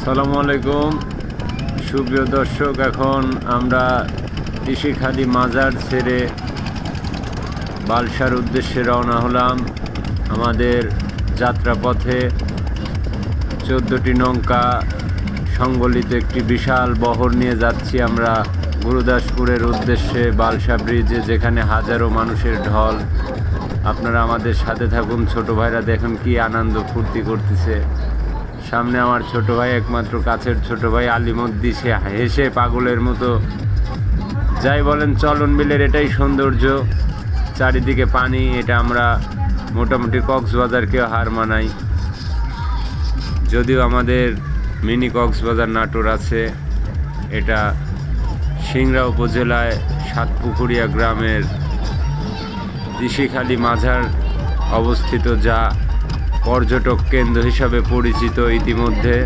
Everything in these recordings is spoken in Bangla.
আসসালামু আলাইকুম সুপ্রিয় দর্শক, এখন আমরা তিশিখালি মাজার ছেড়ে বালসার উদ্দেশ্যে রওনা হলাম। আমাদের যাত্রাপথে 14টি নৌকা সংবলিত একটি বিশাল বহর নিয়ে যাচ্ছি আমরা গুরুদাসপুরের উদ্দেশ্যে, বালসা ব্রিজে, যেখানে হাজারো মানুষের ঢল। আপনারা আমাদের সাথে থাকুন। ছোট ভাইরা দেখুন কি আনন্দ ফুর্তি করতেছে। সামনে আমার ছোট ভাই, একমাত্র কাছের ছোট ভাই আলিমুদ্দি, সে হেসে পাগলের মতো। যাই বলেন, চলন বিলের এটাই সৌন্দর্য, চারিদিকে পানি। এটা আমরা মোটামুটি কক্সবাজারকেও হার মানাই, যদিও আমাদের মিনি কক্সবাজার নাটোর আছে। এটা সিংড়া উপজেলায় সাতপুকুরিয়া গ্রামের তিশিখালি মাজার অবস্থিত, যা পর্যটক কেন্দ্র হিসাবে পরিচিত ইতিমধ্যে।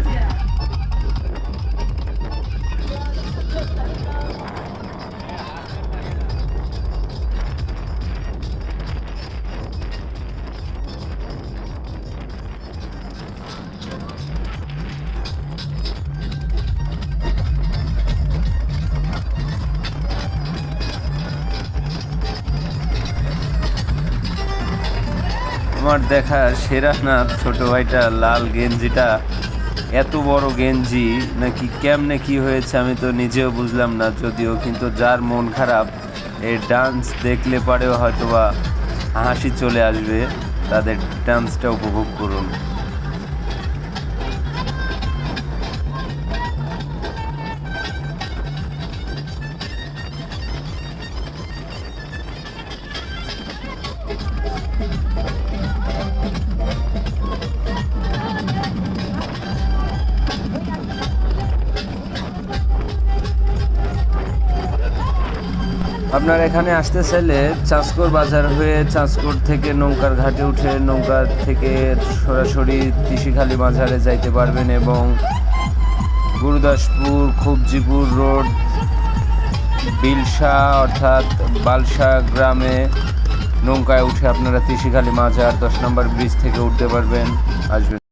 আমার দেখা সেরা না ছোট ভাইটা লাল গেঞ্জিটা, এত বড় গেঞ্জি নাকি কেমনে কি হয়েছে আমি তো নিজেও বুঝলাম না। যদিও কিন্তু যার মন খারাপ, এই ডান্স দেখলে পরেও হয়তোবা হাসি চলে আসবে। তাদের ডান্সটা উপভোগ করুন। আপনার এখানে আসতে চাইলে চাঁচকর বাজার হয়ে, চাঁচকর থেকে নৌকার ঘাটে উঠে নৌকা থেকে সরাসরি তিশিখালি মাজারে যাইতে পারবেন, এবং গুরুদাসপুর খুবজিপুর রোড বিলসা অর্থাৎ বালসা গ্রামে নৌকায় উঠে আপনারা তিশিখালি মাজার 10 নম্বর ব্রিজ থেকে উঠতে পারবেন। আসবেন।